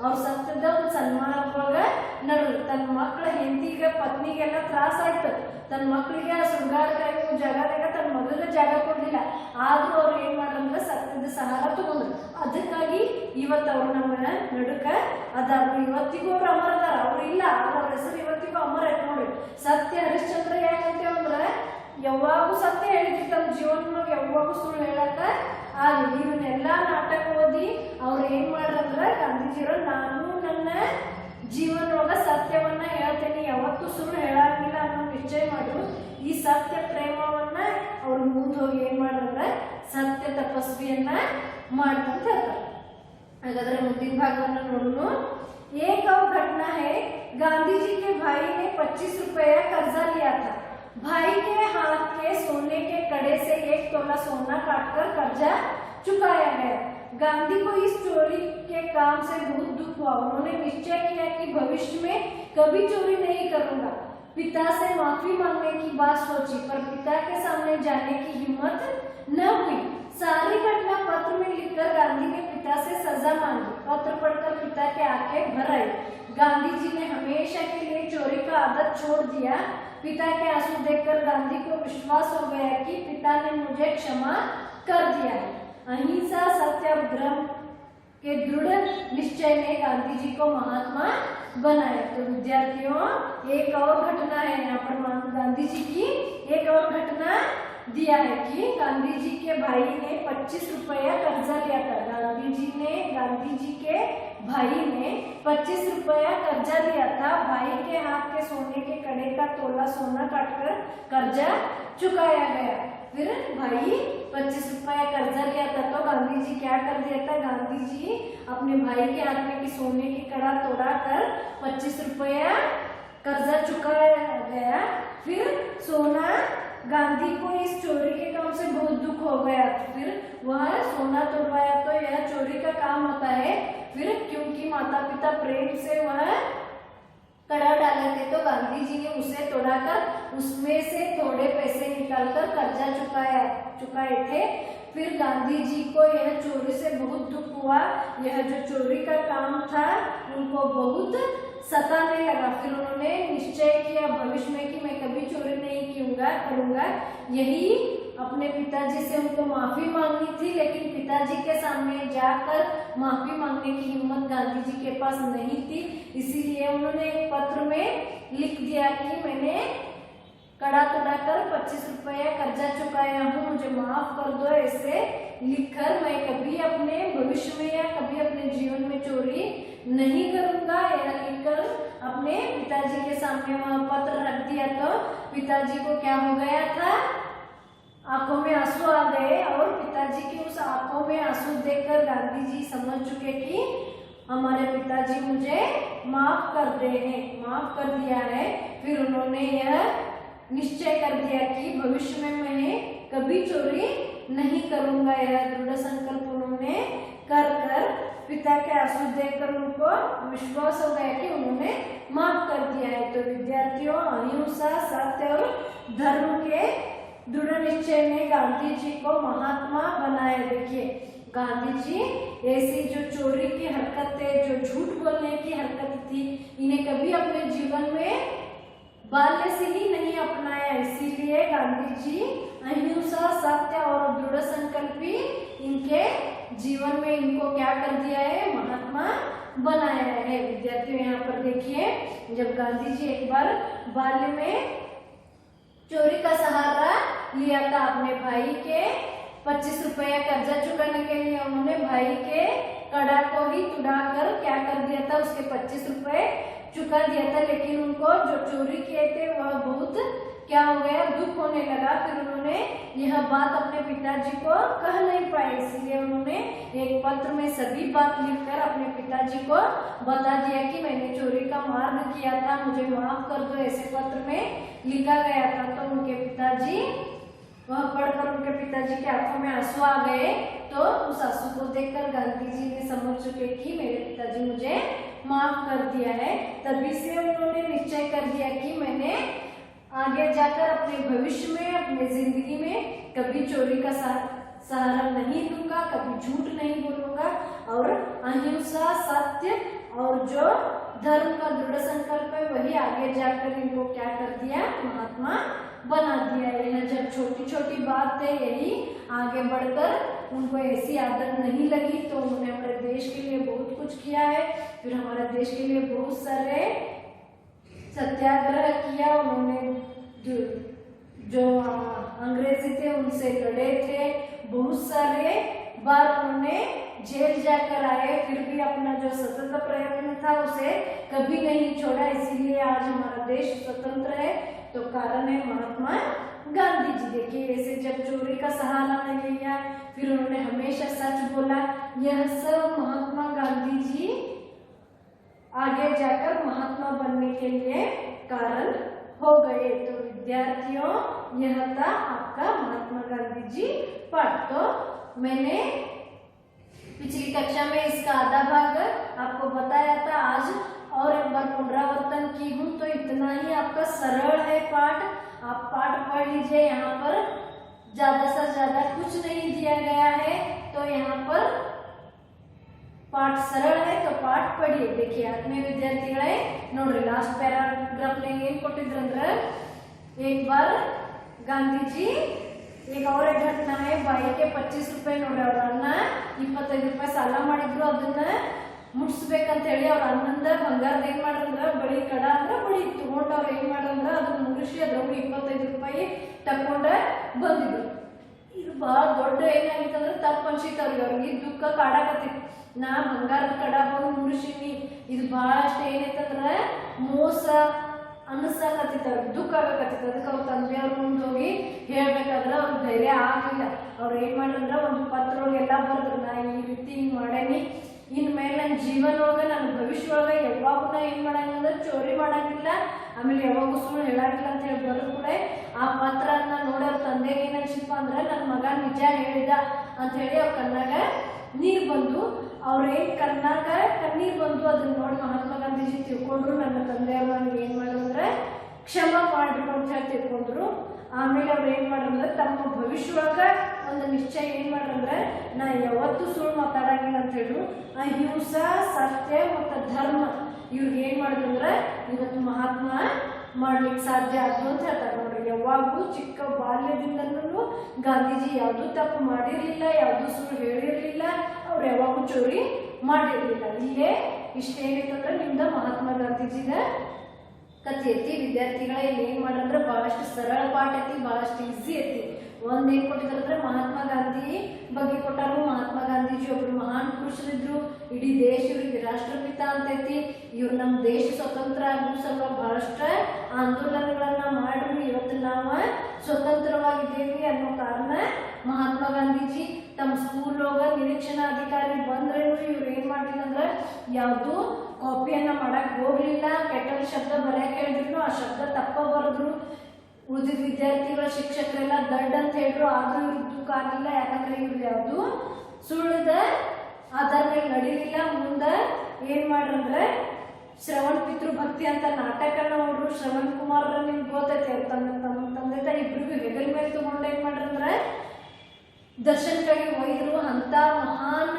ಅವ್ರ ಸತ್ಯದ ಒಂದು ಸನ್ಮಾನದೊಳಗ ನಡೆದ್ರು. ತನ್ನ ಮಕ್ಕಳ ಹೆಂಡತಿಗೆ ಪತ್ನಿಗೆಲ್ಲ ತ್ರಾಸ ಆಯ್ತು. ತನ್ನ ಮಕ್ಕಳಿಗೆ ಸುಡ್ಗಾಡ್ಕಾಯ ಜಾಗದಾಗ ತನ್ನ ಮಗಳಿಗೆ ಜಾಗ ಕೊಡ್ಲಿಲ್ಲ. ಆದ್ರೂ ಅವ್ರು ಏನ್ ಮಾಡ್ರಂದ್ರೆ ಸತ್ಯದ ಸಹಾರ ತಗೊಂಡ್ರು. ಅದಕ್ಕಾಗಿ ಇವತ್ತು ಅವ್ರು ನಮ್ಮ ನಡುಕ ಅದಾರ. ಇವತ್ತಿಗೂ ಅವ್ರು ಅಮರ ಅದಾರ. ಅವ್ರು ಇಲ್ಲ, ಅವ್ರ ಹೆಸರು ಇವತ್ತಿಗೂ ಅಮರ ಐತೆ ನೋಡ್ರಿ. ಸತ್ಯ ಹರಿಶ್ಚಂದ್ರ ಯಾಕಂತೇವಂದ್ರೆ ಯಾವಾಗೂ ಸತ್ಯ ಹೇಳಿದ್ರು. ತಮ್ಮ ಜೀವನದಾಗ ಯಾವಾಗೂ ಸುಳ್ಳು ಹೇಳಕ ಆಗಲಿ. ಇವನ್ನೆಲ್ಲಾ ನಾಟಕ ಓದಿ ಅವ್ರು ಏನ್ ಮಾಡ್ರಂದ್ರೆ ಗಾಂಧೀಜಿಯವರು ನಾನು ನನ್ನ ಜೀವನದೊಳಗ ಸತ್ಯವನ್ನ ಹೇಳ್ತೇನೆ, ಯಾವತ್ತೂ ಸುಳ್ಳು ಹೇಳಂಗಿಲ್ಲ ಅನ್ನೋ ನಿಶ್ಚಯ ಮಾಡಿದ್ರು. ಈ ಸತ್ಯ ಪ್ರೇಮವನ್ನ ಅವ್ರು ಮುಂದೆ ಹೋಗಿ ಏನ್ ಮಾಡ್ರಂದ್ರೆ ಸತ್ಯ ತಪಸ್ವಿಯನ್ನ ಮಾಡ್ಕೊಂತ ಇರ್ತಾರೆ. ಹಾಗಾದ್ರೆ ಮುಂದಿನ ಭಾಗವನ್ನ ನೋಡೋಣ. एक और घटना है, गांधी जी के भाई ने 25 रुपया कर्जा लिया था। भाई के हाथ के सोने के कड़े से 1 तोला सोना काटकर कर्जा चुकाया गया। गांधी को इस चोरी के काम से बहुत दुख हुआ। उन्होंने निश्चय किया कि भविष्य में कभी चोरी नहीं करूंगा। पिता से माफी मांगने की बात सोची, पर पिता के सामने जाने की हिम्मत न हुई। सारी घटना पत्र में लिखकर गांधी ने पिता से सजा मांगी। पत्र पढ़कर पिता की आंखें भर आई। गांधी जी ने हमेशा के लिए चोरी का आदत छोड़ दिया। पिता के आंसू देखकर गांधी को विश्वास हो गया कि पिता ने मुझे क्षमा कर दिया है। अहिंसा, सत्याग्रह के दृढ़ निश्चय ने गांधी जी को महात्मा बनाया। तो विद्यार्थियों एक और घटना है यहाँ पर गांधी जी की एक और घटना दिया है कि गांधी जी के भाई ने 25 रुपया कर्जा लिया था। गांधी जी के भाई ने 25 रुपया कर्जा लिया था। भाई के हाथ के सोने के कड़े का तोला सोना काटकर कर्जा चुकाया गया। फिर भाई 25 रुपया कर्जा लिया था तो गांधी जी क्या कर दिया था, गांधी जी अपने भाई के हाथ में की सोने की कड़ा तोड़ा कर 25 रुपया कर्जा चुकाया गया। फिर सोना गांधी को इस चोरी के काम से बहुत दुख हो गया। फिर वह सोना तोड़वाया तो यह चोरी का काम होता है। फिर क्योंकि माता पिता प्रेम से वह कड़ा डाले थे तो गांधी जी ने उसे तोड़ाकर उसमें से थोड़े पैसे निकालकर कर्जा चुकाए थे। फिर गांधी जी को यह चोरी से बहुत दुख हुआ। यह जो चोरी का काम था उनको बहुत सताने लगा। फिर उन्होंने निश्चय किया भविष्य में कि मैं कभी चोरी नहीं करूंगा। यही अपने पिताजी से उनको माफी मांगनी थी, लेकिन पिताजी के सामने जाकर माफी मांगने की हिम्मत गांधी जी के पास नहीं थी। इसीलिए उन्होंने एक पत्र में लिख दिया कि मैंने कड़ा तोड़ाकर 25 रुपया कर्जा चुकाया हूँ, मुझे माफ कर दो। ऐसे लिखकर मैं कभी अपने भविष्य में या कभी अपने जीवन में चोरी नहीं करूंगा। यह लिखकर अपने पिताजी के सामने वह पत्र रख दिया तो पिताजी को क्या हो गया था, आंखों में आंसू आ गए। और पिताजी की उस आंखों में आंसू देखकर गांधी जी समझ चुके कि हमारे पिताजी मुझे माफ कर दिया है। फिर उन्होंने यह निश्चय कर दिया कि भविष्य में मैं कभी चोरी नहीं करूंगा। यह दृढ़ संकल्प उन्होंने कर पिता के आंसू देखकर उनको विश्वास हो गया कि उन्होंने माफ कर दिया है। तो विद्यार्थियों अहिंसा, सत्य और धर्म के दृढ़ निश्चय ने गांधी जी को महात्मा बनाया। देखिए गांधी जी ऐसी जो चोरी की हरकतें, जो झूठ बोलने की हरकत थी, इन्हें कभी अपने जीवन में बाल्य से ही नहीं अपनाया। इसीलिए गांधी जी अहिंसा, सत्य और दृढ़ संकल्पी इनके जीवन में इनको क्या कर दिया है, महात्मा बनाया है। विद्यार्थियों यहाँ पर देखिए, जब गांधी जी एक बार बाल्य में चोरी का सहारा लिया था अपने भाई के 25 रुपया कर्जा चुकाने के लिए, उन्होंने भाई के कड़ा को ही तुड़ाकर क्या कर दिया था, उसके 25 रुपए चुका दिया था। लेकिन उनको जो चोरी किए थे वह बहुत क्या हो गया, दुख होने लगा। फिर उन्होंने यह बात अपने पिताजी को कह नहीं पाए, इसलिए उन्होंने एक पत्र में सभी बात लिखकर अपने पिताजी को बता दिया कि मैंने चोरी का मार्ग किया था, मुझे माफ कर दो, ऐसे पत्र में लिखा गया था। तो उनके पिताजी वह पढ़कर उनके पिताजी के आंखों में आंसू आ गए। तो उस आंसू को देखकर गांधी जी ने समझ चुके कि मेरे पिताजी मुझे माफ कर दिया है। तभी से उन्होंने निश्चय कर दिया कि मैंने आगे जाकर अपने भविष्य में, अपने जिंदगी में कभी चोरी का सहारा नहीं लूंगा, कभी झूठ नहीं बोलूंगा और अहिंसा, सत्य और जो धर्म का दृढ़ संकल्प है वही आगे जाकर इनको क्या कर दिया, महात्मा बना दिया। यह जब छोटी छोटी बात है, यही आगे बढ़कर उनको ऐसी आदत नहीं लगी तो उन्होंने हमारे देश के लिए बहुत कुछ किया है। फिर हमारे देश के लिए बहुत सारे सत्याग्रह किया उन्होंने, जो अंग्रेजी थे उनसे लड़े थे, बहुत सारे बार उन्होंने जेल जाकर आए, फिर भी अपना जो स्वतंत्र प्रयत्न था उसे कभी नहीं छोड़ा। इसीलिए आज हमारा देश स्वतंत्र है, तो कारण है महात्मा गांधी जी। देखिए ऐसे जब चोरी का सहारा नहीं लिया, फिर उन्होंने हमेशा सच बोला, यह सब महात्मा गांधी जी आगे जाकर महात्मा बनने के लिए कारण हो गए। तो विद्यार्थियों यह था आपका महात्मा गांधी जी पाठ। तो मैंने पिछली कक्षा में इसका आधा भाग आपको बताया था, आज और एक बार पुनरावर्तन की हूँ। तो इतना ही आपका सरल है पाठ, आप पाठ पढ़ लीजिए। यहाँ पर ज्यादा से ज्यादा कुछ नहीं दिया गया है, तो यहाँ पर पाठ सरल है तो पाठ पढ़िए। देखिए आत्मीय विद्यार्थी नोड्री लास्ट पैराग्राफ ಏನ್ ಕೊಟ್ಟಿದ್ರು ಅಂದ್ರೆ एक बार गांधी जी एक और एक घटना है, बाई के 25 रुपये ನೋಡ್ರಿ ಅವ್ರ ಅಣ್ಣ 25 ರೂಪಾಯಿ ಸಾಲ ಮಾಡಿದ್ರು, ಅದನ್ನ ಮುಟ್ಸ್ಬೇಕಂತ ಹೇಳಿ ಅವ್ರ ಅಣ್ಣಂದ ಬಂಗಾರದ ಏನ್ ಮಾಡ್ರಂದ್ರ ಬಳಿ ಕಡ ಅಂದ್ರ ಬಳಿ ತಗೊಂಡು ಅವ್ರು ಏನ್ ಮಾಡ್ರಂದ್ರ ಅದನ್ನ ಮುಗಿಸಿ ಅದ್ರೊಳಗೆ 25 ರೂಪಾಯಿ ತಕೊಂಡ ಬಂದಿದ್ರು। ಇದು ಬಹಳ ದೊಡ್ಡ ಏನಾಗಿತ್ತಂದ್ರೆ ತಪ್ಪು ಅನ್ಸಿತ್ತು ಅವ್ರಿಗೆ ದುಃಖ ಕಾಡಾಕತ್ತಿತ್ತು, ನಾ ಬಂಗಾರದ ಕಡ ಬಂದು ಮುಗಿಸಿನಿ, ಇದು ಬಹಳಷ್ಟು ಏನೈತಂದ್ರ ಮೋಸ ಅನಿಸಕತ್ತಿತ್ತು, ಅವ್ರಿಗೆ ದುಃಖ ಆಗಕತ್ತಿತ್ತು। ಅದಕ್ಕೆ ಅವ್ರ ತಂದೆಯವ್ರ ಮುಂದೆ ಹೋಗಿ ಹೇಳ್ಬೇಕಾದ್ರೆ ಅವ್ರ ಧೈರ್ಯ ಆಗಲಿಲ್ಲ। ಅವ್ರು ಏನ್ ಮಾಡ್ರಂದ್ರ ಒಂದು ಪತ್ರ ಎಲ್ಲ ಬರೆದ್ರು, ನಾ ಈ ರೀತಿ ಹಿಂಗ್ ಮಾಡೇನಿ, ಇನ್ಮೇಲೆ ನನ್ನ ಜೀವನ ಒಳಗ ನನ್ನ ಭವಿಷ್ಯ ಒಳಗ ಯಾವಾಗೂ ನಾ ಏನ್ ಮಾಡಂಗಿಲ್ಲ, ಚೋರಿ ಮಾಡಂಗಿಲ್ಲ, ಆಮೇಲೆ ಯಾವಾಗೂ ಸುಳ್ಳು ಹೇಳಂಗಿಲ್ಲ ಅಂತ ಹೇಳಿ ಬರೋದು ಕೂಡ ಆ ಪತ್ರನ ನೋಡಿ ಅವ್ರ ತಂದೆಗೆ ಏನ್ ಅನ್ಸಿಪ್ಪ ಅಂದ್ರೆ ನನ್ನ ಮಗ ನಿಜ ಹೇಳಿದ ಅಂತ ಹೇಳಿ ಅವ್ರ ಕಣ್ಣಾಗ ನೀರ್ ಬಂದು, ಅವ್ರೇನ್ ಕಣ್ಣಾಗ ಕಣ್ಣೀರ್ ಬಂದು ಅದನ್ನ ನೋಡಿ ಮಹಾತ್ಮ ಗಾಂಧೀಜಿ ತಿಳ್ಕೊಂಡ್ರು, ನನ್ನ ತಂದೆಯವ್ರು ನನಗೆ ಏನ್ ಮಾಡಿದ್ರೆ ಕ್ಷಮ ಮಾಡ್ಬೇಕು ಅಂತ ಹೇಳಿ ತಿಳ್ಕೊಂಡ್ರು। ಆಮೇಲೆ ಅವ್ರು ಏನ್ ಮಾಡ್ರಂದ್ರೆ ತಮ್ಮ ಭವಿಷ್ಯೊಳಗ ಒಂದು ನಿಶ್ಚಯ ಏನ್ ಮಾಡ್ರಂದ್ರೆ ನಾ ಯಾವತ್ತೂ ಸುಳ್ಳು ಮಾತಾಡಂಗಿಲ್ಲ ಅಂತ ಹೇಳಿ ಅಹಿಂಸಾ, ಸತ್ಯ ಮತ್ತು ಧರ್ಮ ಇವ್ರಿಗೆ ಏನ್ ಮಾಡಿದ್ರಂದ್ರೆ ಇವತ್ತು ಮಹಾತ್ಮ ಮಾಡ್ಲಿಕ್ಕೆ ಸಾಧ್ಯ ಆದ್ರು ಅಂತ ಹೇಳ್ತಾರೆ ನೋಡ್ರಿ। ಯಾವಾಗೂ ಚಿಕ್ಕ ಬಾಲ್ಯದಿಂದಲೂ ಗಾಂಧೀಜಿ ಯಾವ್ದು ತಪ್ಪು ಮಾಡಿರ್ಲಿಲ್ಲ, ಯಾವ್ದು ಸುಳ್ಳು ಹೇಳಿರ್ಲಿಲ್ಲ, ಅವ್ರು ಯಾವಾಗೂ ಚೋರಿ ಮಾಡಿರ್ಲಿಲ್ಲ। ಇಲ್ಲೇ ಇಷ್ಟೇನಿತ್ತಂದ್ರೆ ನಿಮ್ದ ಮಹಾತ್ಮ ಗಾಂಧೀಜಿದ ಕಥೆ ಐತಿ। ವಿದ್ಯಾರ್ಥಿಗಳ ಇಲ್ಲಿ ಏನ್ ಮಾಡ್ರಂದ್ರೆ ಬಹಳಷ್ಟು ಸರಳ ಪಾಠ ಐತಿ, ಬಹಳಷ್ಟು ಈಸಿ ಐತಿ। ಒಂದ್ ಏನ್ ಕೊಟ್ಟಿದ್ರೆ ಮಹಾತ್ಮ ಗಾಂಧಿ ಬಗ್ಗೆ ಕೊಟ್ಟಾರು। ಮಹಾತ್ಮ ಗಾಂಧೀಜಿ ಒಬ್ರು ಮಹಾನ್ ಪುರುಷರಿದ್ರು, ಇಡೀ ದೇಶ ಇವರಿಗೆ ರಾಷ್ಟ್ರಪಿತ ಅಂತೈತಿ। ಇವ್ರು ನಮ್ಮ ದೇಶ ಸ್ವತಂತ್ರ ಆಗೋ ಸಲುವಾಗಿ ಬಹಳಷ್ಟು ಆಂದೋಲನಗಳನ್ನ ಮಾಡಿದ್ರು, ಇವತ್ತು ನಾವು ಸ್ವತಂತ್ರವಾಗಿದ್ದೇವೆ ಅನ್ನೋ ಕಾರಣ ಮಹಾತ್ಮ ಗಾಂಧೀಜಿ ತಮ್ಮ ಸ್ಕೂಲ್ ಒಳಗ ನಿರೀಕ್ಷಣಾಧಿಕಾರಿ ಬಂದ್ರೇನು ಇವ್ರು ಏನ್ ಮಾಡ್ಲಿಲ್ಲ ಅಂದ್ರೆ ಯಾವ್ದು ಕಾಪಿಯನ್ನ ಮಾಡಕ್ ಹೋಗ್ಲಿಲ್ಲ, ಕೆಟ್ಟ ಶಬ್ದ ಬರೆಯಕ್ಕೆ ಹೇಳಿದ್ರು ಆ ಶಬ್ದ ತಪ್ಪ ಬರೆದ್ರು। ಉಳಿದ ವಿದ್ಯಾರ್ಥಿಗಳ ಶಿಕ್ಷಕರೆಲ್ಲ ದಡ್ಡ ಅಂತ ಹೇಳಿದ್ರು, ಆದ್ರೂ ಇವ್ರಿಗೆ ದುಃಖ ಆಗಿಲ್ಲ, ಯಾಕಂದ್ರೆ ಇವ್ರು ಯಾವ್ದು ಸುಳ್ಳದ ಆಧಾರ ಮೇಲೆ ನಡೀಲಿಲ್ಲ। ಮುಂದ ಏನ್ ಮಾಡ್ರಂದ್ರೆ ಶ್ರವಣ್ ಪಿತೃ ಭಕ್ತಿ ಅಂತ ನಾಟಕನ ನೋಡ್ರು। ಶ್ರವಣ್ ಕುಮಾರ್ ನಿಮ್ಗೆ ಗೊತ್ತೈತೆ, ತಮ್ಮ ತಂದೆ ತಾಯಿ ಇಬ್ಬರಿಗೂ ಹೆಗಲ ಮೇಲೆ ತಗೊಂಡು ಏನ್ ಮಾಡ್ರಂದ್ರೆ ದರ್ಶನಕ್ಕಾಗಿ ಒಯ್ದ್ರು. ಅಂತ ಮಹಾನ್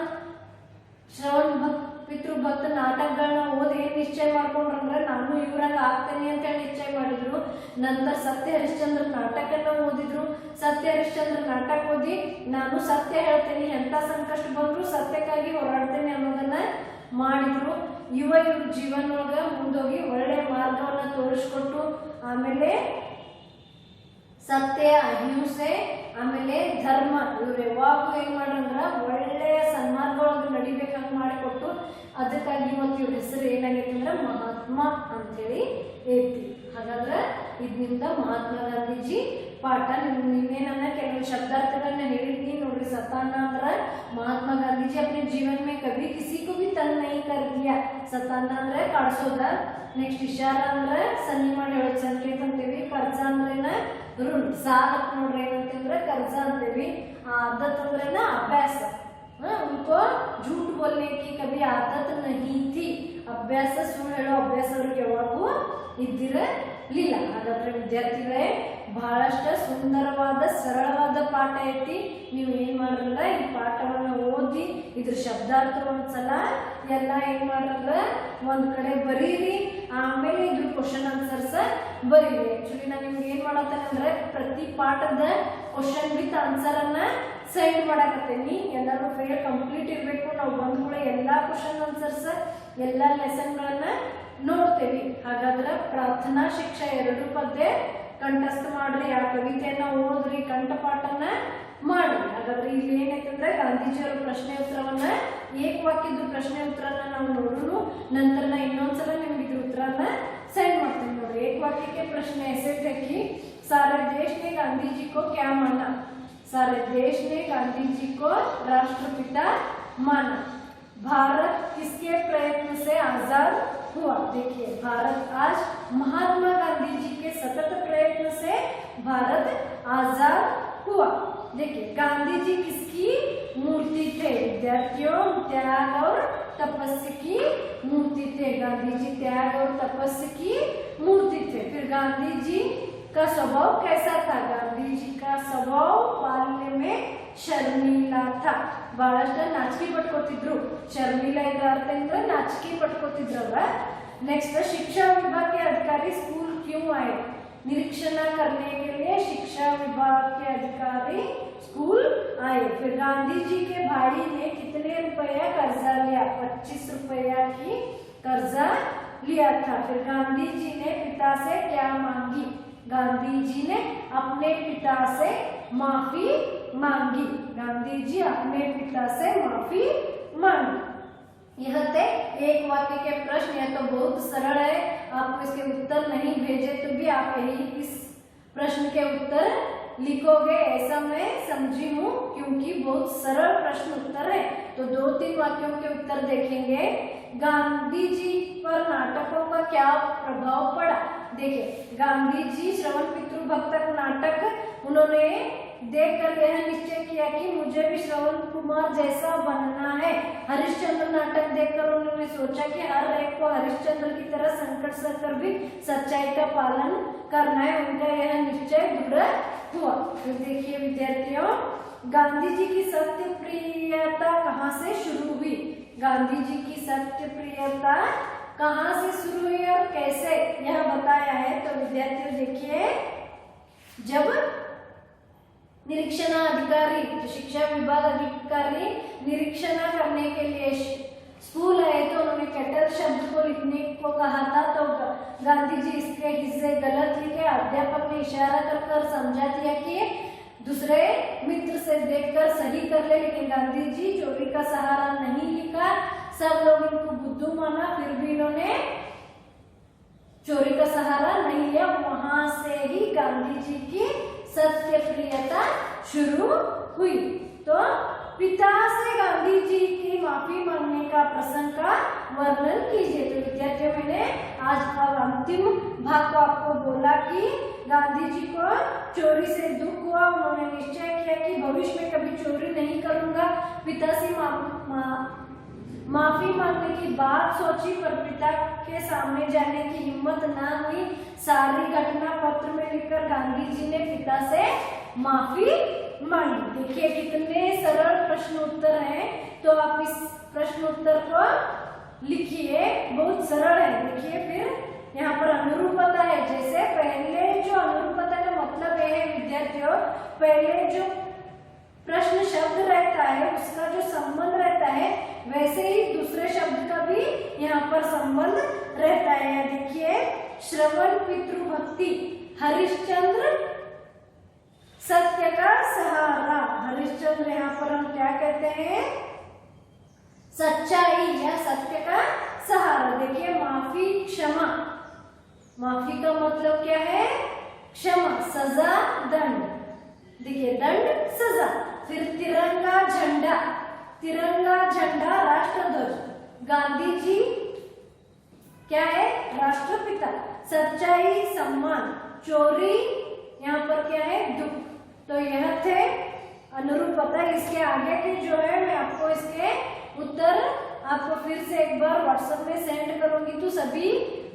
ಶ್ರವಣ ಪಿತೃ ಭಕ್ತ ನಾಟಕಗಳನ್ನ ಓದಿ ಏನ್ ನಿಶ್ಚಯ ಮಾಡ್ಕೊಂಡ್ರಂದ್ರೆ ನಾನು ಇವ್ರಂಗ ಆಗ್ತೇನೆ ಅಂತ ಹೇಳಿ ನಿಶ್ಚಯ ಮಾಡಿದ್ರು. ನಂತರ ಸತ್ಯ ಹರಿಶ್ಚಂದ್ರ ನಾಟಕನ ಓದಿದ್ರು. ಸತ್ಯ ಹರಿಶ್ಚಂದ್ರ ನಾಟಕ ಓದಿ ನಾನು ಸತ್ಯ ಹೇಳ್ತೇನೆ, ಎಂತ ಸಂಕಷ್ಟ ಬಂದ್ರು ಸತ್ಯಕ್ಕಾಗಿ ಹೋರಾಡ್ತೇನೆ ಅನ್ನೋದನ್ನ ಮಾಡಿದ್ರು. ಇವ್ರ ಜೀವನ ಒಳಗ ಮುಂದೋಗಿ ಒಳ್ಳೆ ಮಾರ್ಗವನ್ನ ತೋರಿಸ್ಕೊಟ್ಟು ಆಮೇಲೆ ಸತ್ಯ ಅಹಿಂಸೆ ಆಮೇಲೆ ಧರ್ಮ ಇವ್ರು ಯಾವಾಗೂ ಏನ್ ಮಾಡ್ರಂದ್ರ ಒಳ್ಳೆಯ ಸನ್ಮಾರ್ಗದೊಳಗೆ ನಡಿಬೇಕಂತ ಮಾಡಿಕೊಟ್ಟು ಅದಕ್ಕಾಗಿ ಇವತ್ತು ಇವ್ರ ಹೆಸರು ಏನಾಗೈತಿ ಅಂದ್ರೆ ಮಹಾತ್ಮ ಅಂತೇಳಿ ಐತಿ. ಹಾಗಾದ್ರೆ ಇದರಿಂದ ಮಹಾತ್ಮ ಗಾಂಧೀಜಿ ಪಾಠ ನಿನ್ನೆ ನನ್ನ ಕೆಲವು ಶಬ್ದಾರ್ಥಗಳನ್ನ ಹೇಳಿದ್ನಿ ನೋಡ್ರಿ. सताना अंदर महात्मा गांधी जी अपने जीवन में कभी किसी को भी तंग नहीं कर दिया. सताना अंदर काड्सोद. नेक्स्ट इशारा अंदर सन्नी ಮಾಡಿ ಹೇಳೋದು ಸಂಕೇತ ಅಂತೀವಿ. कर्ज ಅಂದ್ರೇನ ಋಣ. ಸಾಲ ನೋಡ್ರಿ ಏನಂತಂದ್ರೆ कर्ज ಅಂತೀವಿ. आदत अंद्रेना अभ्यास. उनको झूठ बोलने की कभी आदत नहीं थी. अभ्यास ಸುಳ್ಳು ಹೇಳೋ ಅಭ್ಯಾಸ ಅವರಿಗೆ ಯಾವಾಗೂ ಇದ್ದಿರಲಿಲ್ಲ. ಹಾಗಾದ್ರೆ ವಿದ್ಯಾರ್ಥಿಗಳೇ ಬಹಳಷ್ಟು ಸುಂದರವಾದ ಸರಳವಾದ ಪಾಠ ಐತಿ. ನೀವು ಏನ್ ಮಾಡ್ರಲ್ಲ ಈ ಪಾಠವನ್ನ ಓದಿ ಇದ್ರ ಶಬ್ದಾರ್ಥ ಒಂದ್ಸಲ ಎಲ್ಲ ಏನ್ ಮಾಡ್ರಲ್ಲ ಒಂದ್ ಕಡೆ ಬರೀರಿ. ಆಮೇಲೆ ಇದ್ರ ಕ್ವಶನ್ ಆನ್ಸರ್ಸ್ ಬರೀರಿ. ಆಕ್ಚುಲಿ ನಾನು ನಿಮ್ಗೆ ಏನ್ ಮಾಡತ್ತೇನೆ ಪ್ರತಿ ಪಾಠದ ಕ್ವಶನ್ ವಿತ್ ಆನ್ಸರ್ ಅನ್ನ ಸೆಂಡ್ ಮಾಡಾಕತ್ತೇನಿ. ಎಲ್ಲರೂ ಫೇರ್ ಕಂಪ್ಲೀಟ್ ಇರಬೇಕು. ನಾವು ಬಂದ ಕೂಡ ಎಲ್ಲಾ ಕ್ವಶನ್ ಆನ್ಸರ್ಸ್ ಎಲ್ಲಾ ಲೆಸನ್ ಗಳನ್ನ ನೋಡ್ತೇವಿ. ಹಾಗಾದ್ರೆ ಪ್ರಾರ್ಥನಾ ಶಿಕ್ಷಾ 2 ಪದ್ಯ ಕಂಠಸ್ಥ ಮಾಡ್ರಿ. ಆ ಕವಿತೆಯನ್ನ ಓದ್ರಿ, ಕಂಠಪಾಠನ ಮಾಡ್ರಿ. ಹಾಗಾದ್ರೆ ಇಲ್ಲಿ ಏನೈತಂದ್ರೆ ಗಾಂಧೀಜಿಯವರ ಪ್ರಶ್ನೆ ಉತ್ತರವನ್ನ ಏಕವಾಕ್ಯದ ಪ್ರಶ್ನೆ ಉತ್ತರನ ನಾವು ನೋಡೋಣ. ನಂತರ ನಾ ಇನ್ನೊಂದ್ಸಲ ನಿಮ್ಗೆ ಇದ್ರ ಉತ್ತರನ सेंड ಮಾಡ್ತೀನಿ ನೋಡ್ರಿ. ಏಕವಾಕ್ಯ के प्रश्न ऐसे थे कि सारे देश ने गांधी जी को क्या माना. सारे देश ने गांधी जी को राष्ट्रपिता माना. भारत किसके प्रयत्न से आजाद हुआ. देखिए भारत आज महात्मा गांधी जी के सतत प्रयत्न से भारत आजाद हुआ. देखिए गांधी जी किसकी मूर्ति थे. विद्यार्थियों त्याग और तपस्या की मूर्ति थे. गांधी जी त्याग और तपस्या की मूर्ति थे. फिर गांधी जी का स्वभाव कैसा था. गांधी जी का स्वभाव बाल्य में ಶರ್ಮಿಲಾ था. ಬಹಳಷ್ಟು ನಾಚಿಕೆ ಪಟ್ಕೋತಿದ್ರು. ಶರ್ಮಿಲಾ ಇದರ ಅರ್ಥ ಅಂದ್ರೆ ನಾಚಿಕೆ ಪಟ್ಕೋತಿದ್ರಲ್ಲ. नेक्स्ट शिक्षा विभाग के अधिकारी स्कूल क्यों आए. निरीक्षण करने के लिए शिक्षा विभाग के अधिकारी स्कूल आए. फिर गांधी जी के भाई ने कितने रुपया कर्जा लिया. 25 रुपया की कर्जा लिया था. फिर गांधी जी ने पिता से क्या मांगी. गांधी जी ने अपने पिता से माफी मांगी. गांधी जी अपने पिता से माफी मांगी. यह थे एक वाक्य के प्रश्न. यह तो बहुत सरल है. आपको इसके उत्तर नहीं भेजे तो भी आप यही इस प्रश्न के उत्तर लिखोगे ऐसा मैं समझी हूँ, क्योंकि बहुत सरल प्रश्न उत्तर है. तो 2-3 वाक्यों के उत्तर देखेंगे. गांधी जी पर नाटकों का क्या प्रभाव पड़ा. देखिए गांधी जी श्रवण पितृ भक्तक नाटक उन्होंने देखकर यह निश्चय किया कि मुझे भी श्रवण कुमार जैसा बनना है. हरिश्चंद्र नाटक देखकर उन्होंने सोचा कि हर एक को हरिश्चंद्र की तरह संकट सहकर भी सच्चाई का पालन करना है. उनका यह निश्चय दृढ़ हुआ. तो देखिए विद्यार्थियों गांधी जी की सत्य प्रियता कहाँ से शुरू हुई. गांधी जी की सत्य प्रियता कहाँ से शुरू हुई और कैसे यह बताया है. तो विद्यार्थियों देखिए जब निरीक्षण अधिकारी शिक्षा विभाग अधिकारी निरीक्षण करने के लिए स्कूल आए तो उन्होंने कैटल शब्द को लिखने को कहा था. तो गांधी जी इसके हिस्से गलत लिखे. अध्यापक ने इशारा कर समझा दिया कि दूसरे मित्र से देखकर सही कर ले. लेकिन गांधी जी चोरी का सहारा नहीं लिखा. सब लोग इनको बुद्धू माना. फिर भी इन्होंने चोरी का सहारा नहीं लिया. वहां से ही गांधी जी की सत्य प्रियता शुरू हुई. तो पिता से गांधी जी की माफी मांगने का प्रसंग का वर्णन कीजिए. तो विद्यार्थियों मैंने आज का अंतिम भाग को आपको बोला कि गांधी जी को चोरी से दुख हुआ. उन्होंने निश्चय किया कि भविष्य में कभी चोरी नहीं करूंगा. पिता से माफी मांगने की बात सोची पर पिता के सामने जाने की हिम्मत ना हुई। सारी घटना पत्र में लिखकर गांधी जी ने पिता से माफी मांगी। देखिए कितने सरल प्रश्न उत्तर हैं, तो आप इस प्रश्न उत्तर को लिखिए, बहुत सरल है। देखिए फिर यहाँ पर अनुरूपता है, जैसे पहले जो अनुरूपता का मतलब है विद्यार्थियों, पहले जो प्रश्न शब्द रहता है उसका जो संबंध रहता है, वैसे ही दूसरे शब्द का भी यहाँ पर संबंध रहता है। देखिए श्रवण पितृभक्ति, हरिश्चंद्र सत्य का सहारा। हरिश्चंद्र यहाँ पर हम क्या कहते हैं, सच्चाई या सत्य का सहारा। देखिए माफी क्षमा, माफी का मतलब क्या है, क्षमा, सजा दंड। देखिए दंड सजा। फिर तिरंगा झंडा, तिरंगा झंडा राष्ट्रध्वज, गांधी जी क्या है, राष्ट्रपिता। सच्चाई सम्मान, चोरी यहाँ पर क्या है, दुख। तो यह थे अनुरूपता। इसके आगे के जो है मैं आपको इसके उत्तर आपको फिर से एक बार व्हाट्सएप में सेंड करूंगी, तो सभी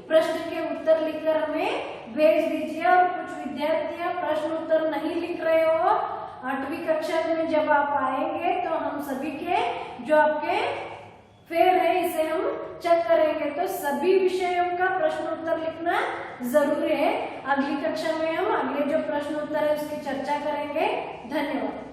प्रश्न के उत्तर लिखकर हमें भेज दीजिए। और कुछ विद्यार्थियां प्रश्न उत्तर नहीं लिख रहे हो, 8वीं कक्षा में जब आप आएंगे तो हम सभी के जो आपके फेल है इसे हम चेक करेंगे, तो सभी विषयों का प्रश्न उत्तर लिखना जरूरी है। अगली कक्षा में हम अगले जो प्रश्न उत्तर है उसकी चर्चा करेंगे। धन्यवाद।